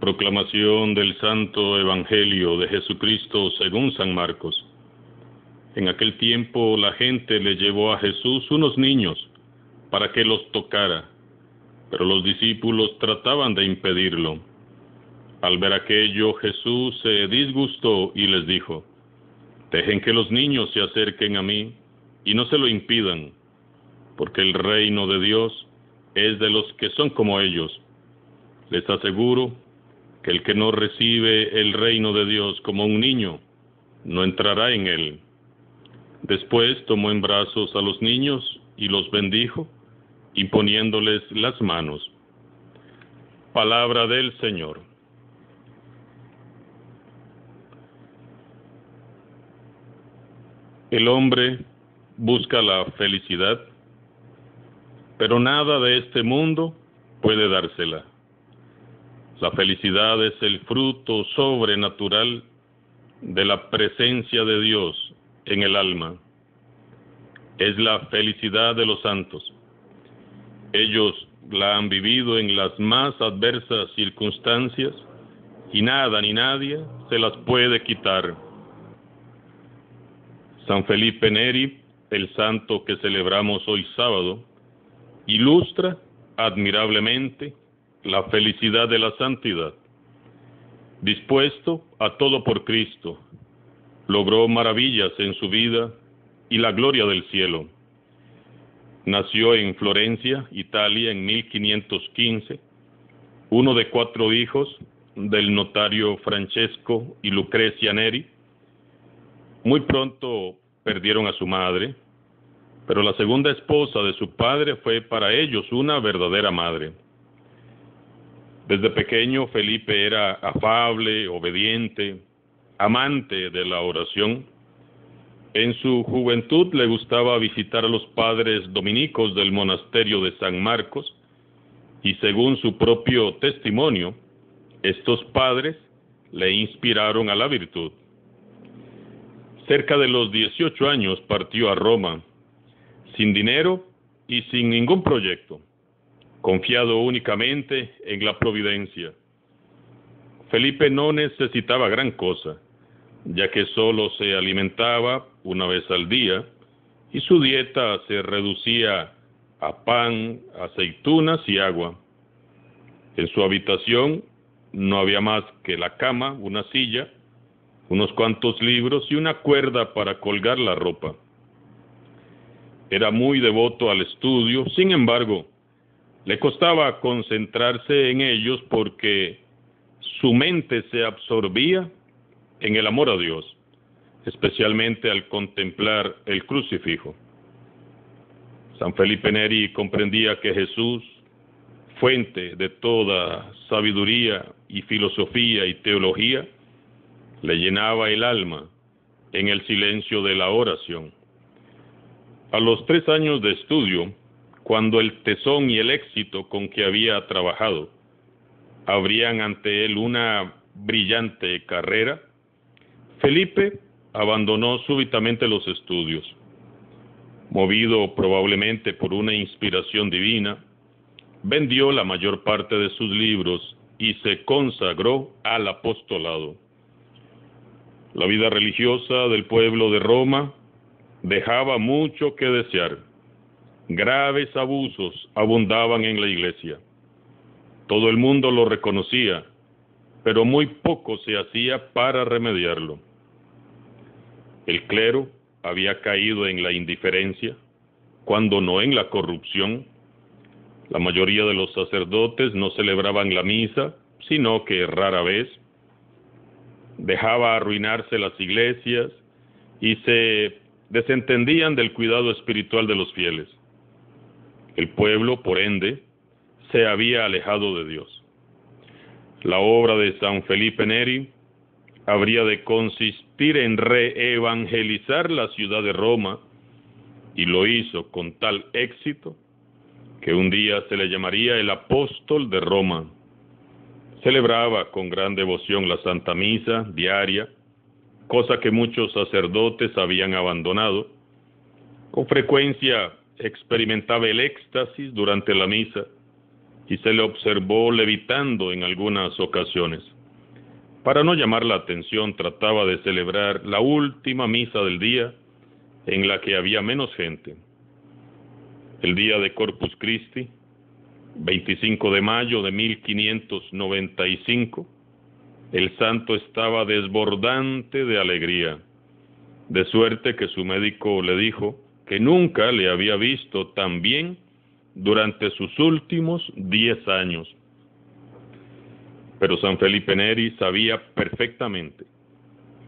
Proclamación del Santo Evangelio de Jesucristo según San Marcos. En aquel tiempo la gente le llevó a Jesús unos niños para que los tocara, pero los discípulos trataban de impedirlo. Al ver aquello, Jesús se disgustó y les dijo: «Dejen que los niños se acerquen a mí y no se lo impidan, porque el reino de Dios es de los que son como ellos. Les aseguro que el que no recibe el reino de Dios como un niño, no entrará en él». Después tomó en brazos a los niños y los bendijo, imponiéndoles las manos. Palabra del Señor. El hombre busca la felicidad, pero nada de este mundo puede dársela. La felicidad es el fruto sobrenatural de la presencia de Dios en el alma. Es la felicidad de los santos. Ellos la han vivido en las más adversas circunstancias y nada ni nadie se las puede quitar. San Felipe Neri, el santo que celebramos hoy sábado, ilustra admirablemente la felicidad de la santidad. Dispuesto a todo por Cristo, logró maravillas en su vida y la gloria del cielo. Nació en Florencia, Italia, en 1515, uno de 4 hijos del notario Francesco y Lucrecia Neri. Muy pronto perdieron a su madre, pero la segunda esposa de su padre fue para ellos una verdadera madre. Desde pequeño Felipe era afable, obediente, amante de la oración. En su juventud le gustaba visitar a los padres dominicos del monasterio de San Marcos, y según su propio testimonio, estos padres le inspiraron a la virtud. Cerca de los 18 años partió a Roma, sin dinero y sin ningún proyecto, confiado únicamente en la providencia. Felipe no necesitaba gran cosa, ya que solo se alimentaba una vez al día y su dieta se reducía a pan, aceitunas y agua. En su habitación no había más que la cama, una silla, unos cuantos libros y una cuerda para colgar la ropa. Era muy devoto al estudio, sin embargo, le costaba concentrarse en ellos porque su mente se absorbía en el amor a Dios, especialmente al contemplar el crucifijo. San Felipe Neri comprendía que Jesús, fuente de toda sabiduría y filosofía y teología, le llenaba el alma en el silencio de la oración. A los 3 años de estudio, cuando el tesón y el éxito con que había trabajado abrían ante él una brillante carrera, Felipe abandonó súbitamente los estudios. Movido probablemente por una inspiración divina, vendió la mayor parte de sus libros y se consagró al apostolado. La vida religiosa del pueblo de Roma dejaba mucho que desear. Graves abusos abundaban en la iglesia. Todo el mundo lo reconocía, pero muy poco se hacía para remediarlo. El clero había caído en la indiferencia, cuando no en la corrupción. La mayoría de los sacerdotes no celebraban la misa, sino que rara vez. Dejaba arruinarse las iglesias y se desentendían del cuidado espiritual de los fieles. El pueblo, por ende, se había alejado de Dios. La obra de San Felipe Neri habría de consistir en reevangelizar la ciudad de Roma, y lo hizo con tal éxito que un día se le llamaría el apóstol de Roma. Celebraba con gran devoción la Santa Misa diaria, cosa que muchos sacerdotes habían abandonado. Con frecuencia experimentaba el éxtasis durante la misa y se le observó levitando en algunas ocasiones. Para no llamar la atención, trataba de celebrar la última misa del día en la que había menos gente. El día de Corpus Christi, 25 de mayo de 1595, el santo estaba desbordante de alegría, de suerte que su médico le dijo que nunca le había visto tan bien durante sus últimos 10 años. Pero San Felipe Neri sabía perfectamente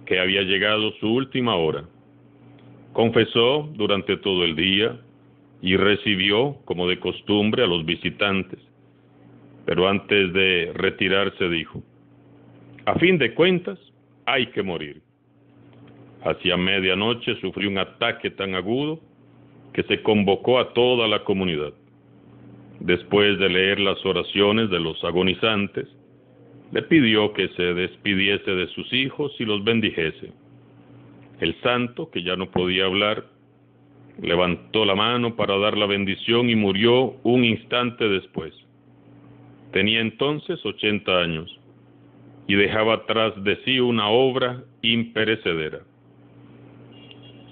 que había llegado su última hora. Confesó durante todo el día y recibió, como de costumbre, a los visitantes. Pero antes de retirarse dijo: a fin de cuentas, hay que morir. Hacia medianoche sufrió un ataque tan agudo que se convocó a toda la comunidad. Después de leer las oraciones de los agonizantes, le pidió que se despidiese de sus hijos y los bendijese. El santo, que ya no podía hablar, levantó la mano para dar la bendición y murió un instante después. Tenía entonces 80 años y dejaba tras de sí una obra imperecedera.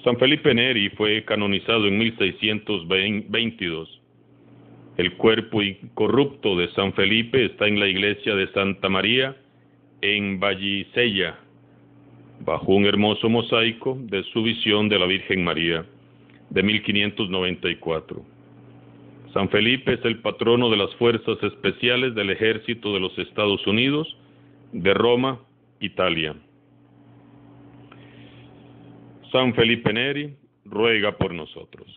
San Felipe Neri fue canonizado en 1622. El cuerpo incorrupto de San Felipe está en la iglesia de Santa María en Vallicella, bajo un hermoso mosaico de su visión de la Virgen María, de 1594. San Felipe es el patrono de las fuerzas especiales del ejército de los Estados Unidos, de Roma, Italia. San Felipe Neri ruega por nosotros.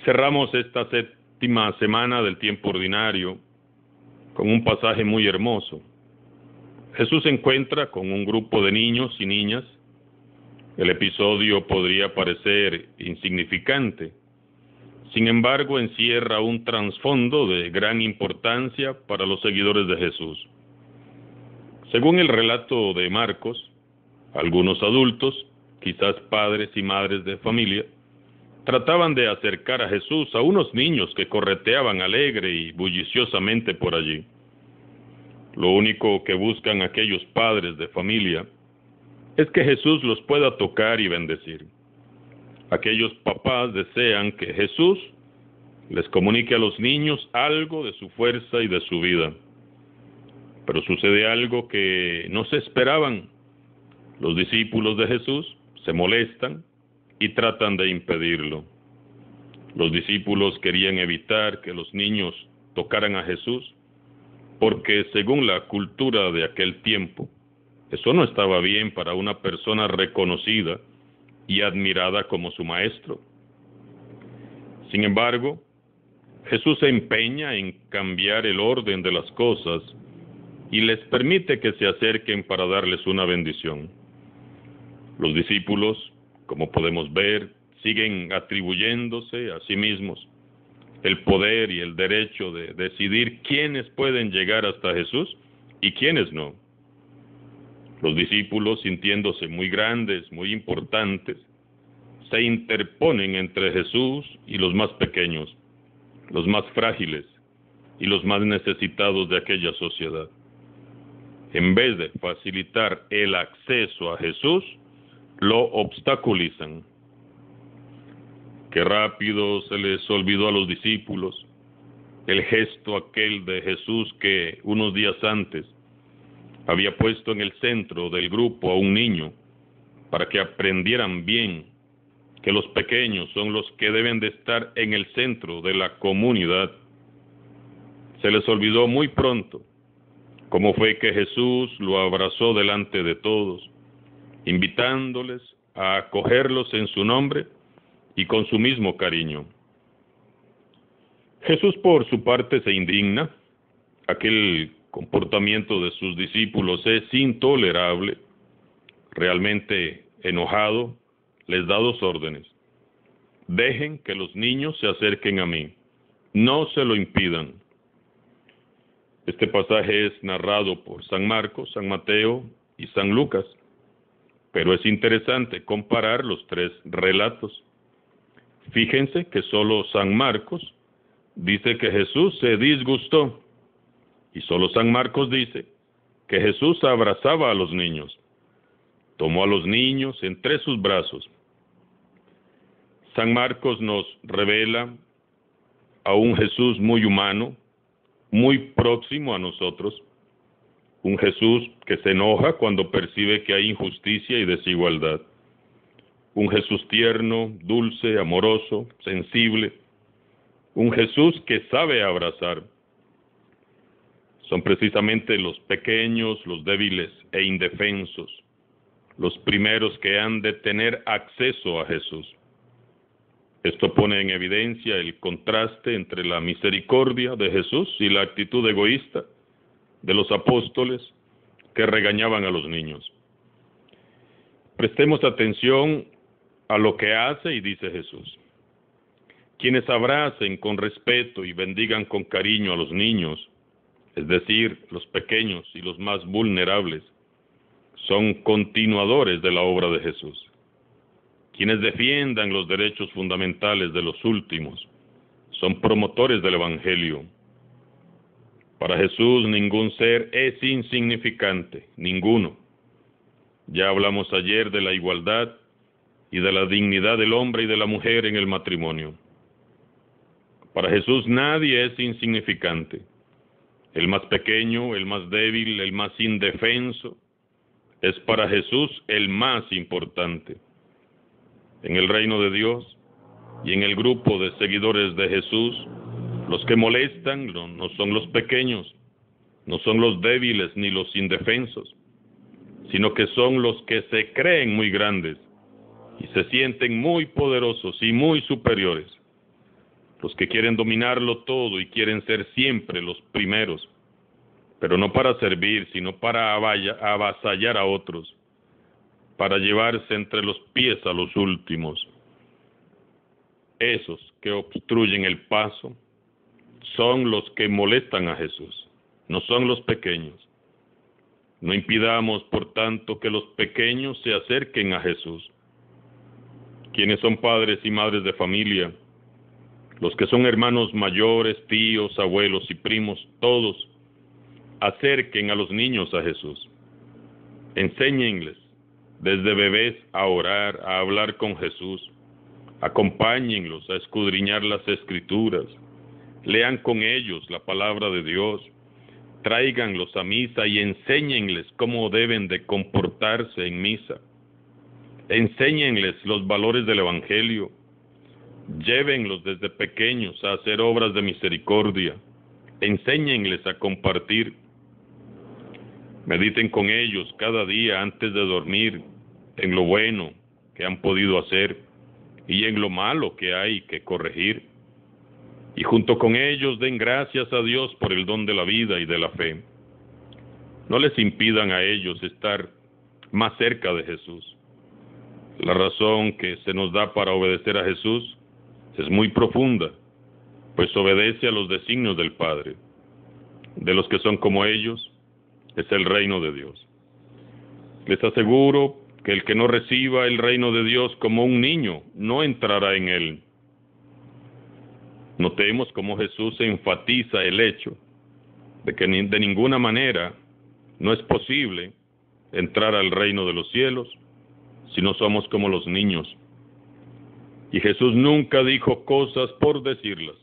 Cerramos esta séptima semana del tiempo ordinario con un pasaje muy hermoso. Jesús se encuentra con un grupo de niños y niñas. El episodio podría parecer insignificante. Sin embargo, encierra un trasfondo de gran importancia para los seguidores de Jesús. Según el relato de Marcos, algunos adultos, quizás padres y madres de familia, trataban de acercar a Jesús a unos niños que correteaban alegre y bulliciosamente por allí. Lo único que buscan aquellos padres de familia es que Jesús los pueda tocar y bendecir. Aquellos papás desean que Jesús les comunique a los niños algo de su fuerza y de su vida. Pero sucede algo que no se esperaban. Los discípulos de Jesús se molestan y tratan de impedirlo. Los discípulos querían evitar que los niños tocaran a Jesús, porque según la cultura de aquel tiempo, eso no estaba bien para una persona reconocida y admirada como su maestro. Sin embargo, Jesús se empeña en cambiar el orden de las cosas y les permite que se acerquen para darles una bendición. Los discípulos, como podemos ver, siguen atribuyéndose a sí mismos el poder y el derecho de decidir quiénes pueden llegar hasta Jesús y quiénes no. Los discípulos, sintiéndose muy grandes, muy importantes, se interponen entre Jesús y los más pequeños, los más frágiles y los más necesitados de aquella sociedad. En vez de facilitar el acceso a Jesús, lo obstaculizan. Qué rápido se les olvidó a los discípulos el gesto aquel de Jesús que unos días antes había puesto en el centro del grupo a un niño para que aprendieran bien que los pequeños son los que deben de estar en el centro de la comunidad. Se les olvidó muy pronto cómo fue que Jesús lo abrazó delante de todos, invitándoles a acogerlos en su nombre y con su mismo cariño. Jesús, por su parte, se indigna. Aquel comportamiento de sus discípulos es intolerable. Realmente enojado, les da dos órdenes: dejen que los niños se acerquen a mí, no se lo impidan. Este pasaje es narrado por San Marcos, San Mateo y San Lucas, pero es interesante comparar los tres relatos. Fíjense que solo San Marcos dice que Jesús se disgustó, y solo San Marcos dice que Jesús abrazaba a los niños. Tomó a los niños entre sus brazos. San Marcos nos revela a un Jesús muy humano, muy próximo a nosotros, un Jesús que se enoja cuando percibe que hay injusticia y desigualdad, un Jesús tierno, dulce, amoroso, sensible, un Jesús que sabe abrazar. Son precisamente los pequeños, los débiles e indefensos, los primeros que han de tener acceso a Jesús. Esto pone en evidencia el contraste entre la misericordia de Jesús y la actitud egoísta de los apóstoles que regañaban a los niños. Prestemos atención a lo que hace y dice Jesús. Quienes abracen con respeto y bendigan con cariño a los niños, es decir, los pequeños y los más vulnerables, son continuadores de la obra de Jesús. Quienes defiendan los derechos fundamentales de los últimos son promotores del Evangelio. Para Jesús ningún ser es insignificante, ninguno. Ya hablamos ayer de la igualdad y de la dignidad del hombre y de la mujer en el matrimonio. Para Jesús nadie es insignificante. El más pequeño, el más débil, el más indefenso, es para Jesús el más importante. En el reino de Dios y en el grupo de seguidores de Jesús, los que molestan no son los pequeños, no son los débiles ni los indefensos, sino que son los que se creen muy grandes y se sienten muy poderosos y muy superiores, los que quieren dominarlo todo y quieren ser siempre los primeros, pero no para servir, sino para avasallar a otros, para llevarse entre los pies a los últimos. Esos que obstruyen el paso son los que molestan a Jesús, no son los pequeños. No impidamos, por tanto, que los pequeños se acerquen a Jesús. Quienes son padres y madres de familia, los que son hermanos mayores, tíos, abuelos y primos, todos, acerquen a los niños a Jesús. Enséñenles desde bebés a orar, a hablar con Jesús. Acompáñenlos a escudriñar las Escrituras. Lean con ellos la palabra de Dios. Tráiganlos a misa y enséñenles cómo deben de comportarse en misa. Enséñenles los valores del Evangelio. Llévenlos desde pequeños a hacer obras de misericordia. Enséñenles a compartir. Mediten con ellos cada día antes de dormir en lo bueno que han podido hacer y en lo malo que hay que corregir. Y junto con ellos den gracias a Dios por el don de la vida y de la fe. No les impidan a ellos estar más cerca de Jesús. La razón que se nos da para obedecer a Jesús es muy profunda, pues obedece a los designios del Padre. De los que son como ellos, es el reino de Dios. Les aseguro que el que no reciba el reino de Dios como un niño, no entrará en él. Notemos cómo Jesús enfatiza el hecho de que de ninguna manera no es posible entrar al reino de los cielos si no somos como los niños. Y Jesús nunca dijo cosas por decirlas.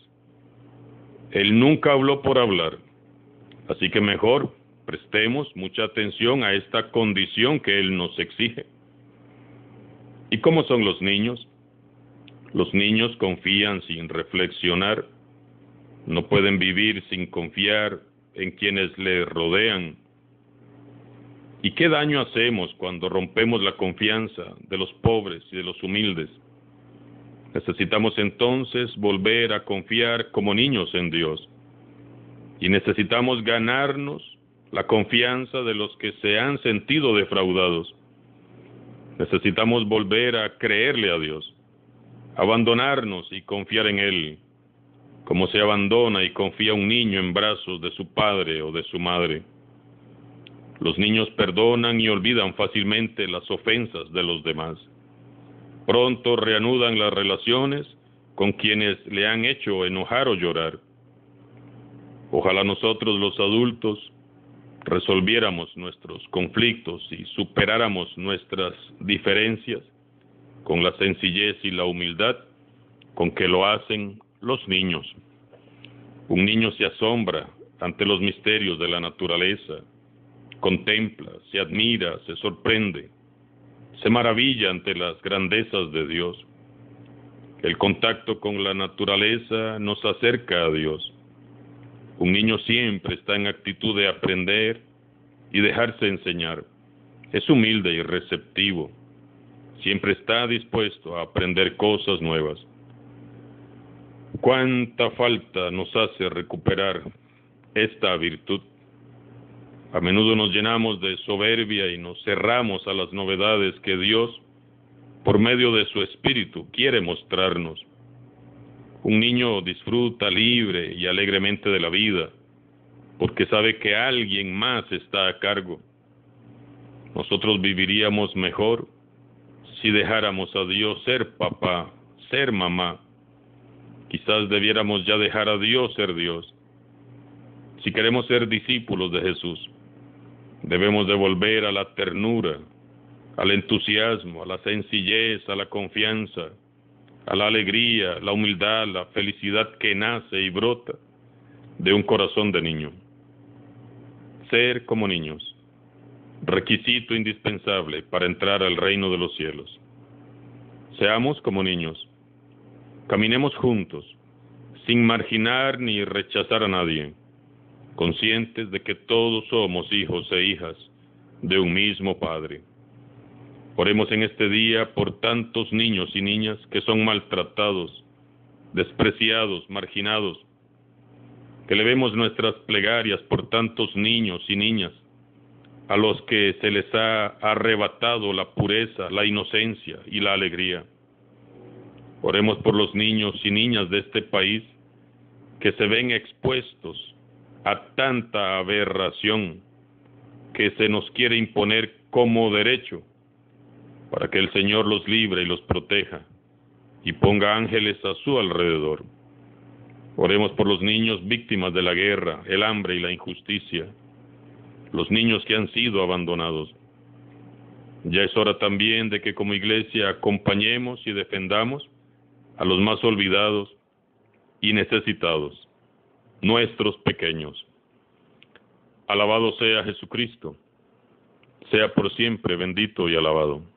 Él nunca habló por hablar. Así que mejor prestemos mucha atención a esta condición que Él nos exige. ¿Y cómo son los niños? Los niños confían sin reflexionar. No pueden vivir sin confiar en quienes les rodean. ¿Y qué daño hacemos cuando rompemos la confianza de los pobres y de los humildes? Necesitamos entonces volver a confiar como niños en Dios. Y necesitamos ganarnos la confianza de los que se han sentido defraudados. Necesitamos volver a creerle a Dios, abandonarnos y confiar en Él, como se abandona y confía un niño en brazos de su padre o de su madre. Los niños perdonan y olvidan fácilmente las ofensas de los demás. Pronto reanudan las relaciones con quienes le han hecho enojar o llorar. Ojalá nosotros los adultos resolviéramos nuestros conflictos y superáramos nuestras diferencias con la sencillez y la humildad con que lo hacen los niños. Un niño se asombra ante los misterios de la naturaleza, contempla, se admira, se sorprende, se maravilla ante las grandezas de Dios. El contacto con la naturaleza nos acerca a Dios. Un niño siempre está en actitud de aprender y dejarse enseñar. Es humilde y receptivo. Siempre está dispuesto a aprender cosas nuevas. ¿Cuánta falta nos hace recuperar esta virtud? A menudo nos llenamos de soberbia y nos cerramos a las novedades que Dios, por medio de su Espíritu, quiere mostrarnos. Un niño disfruta libre y alegremente de la vida, porque sabe que alguien más está a cargo. Nosotros viviríamos mejor si dejáramos a Dios ser papá, ser mamá. Quizás debiéramos ya dejar a Dios ser Dios. Si queremos ser discípulos de Jesús, debemos de volver a la ternura, al entusiasmo, a la sencillez, a la confianza, a la alegría, la humildad, la felicidad que nace y brota de un corazón de niño. Ser como niños, requisito indispensable para entrar al reino de los cielos. Seamos como niños, caminemos juntos, sin marginar ni rechazar a nadie, conscientes de que todos somos hijos e hijas de un mismo Padre. Oremos en este día por tantos niños y niñas que son maltratados, despreciados, marginados. Que elevemos nuestras plegarias por tantos niños y niñas a los que se les ha arrebatado la pureza, la inocencia y la alegría. Oremos por los niños y niñas de este país que se ven expuestos a tanta aberración que se nos quiere imponer como derecho, para que el Señor los libre y los proteja y ponga ángeles a su alrededor. Oremos por los niños víctimas de la guerra, el hambre y la injusticia, los niños que han sido abandonados. Ya es hora también de que como iglesia acompañemos y defendamos a los más olvidados y necesitados, nuestros pequeños. Alabado sea Jesucristo, sea por siempre bendito y alabado.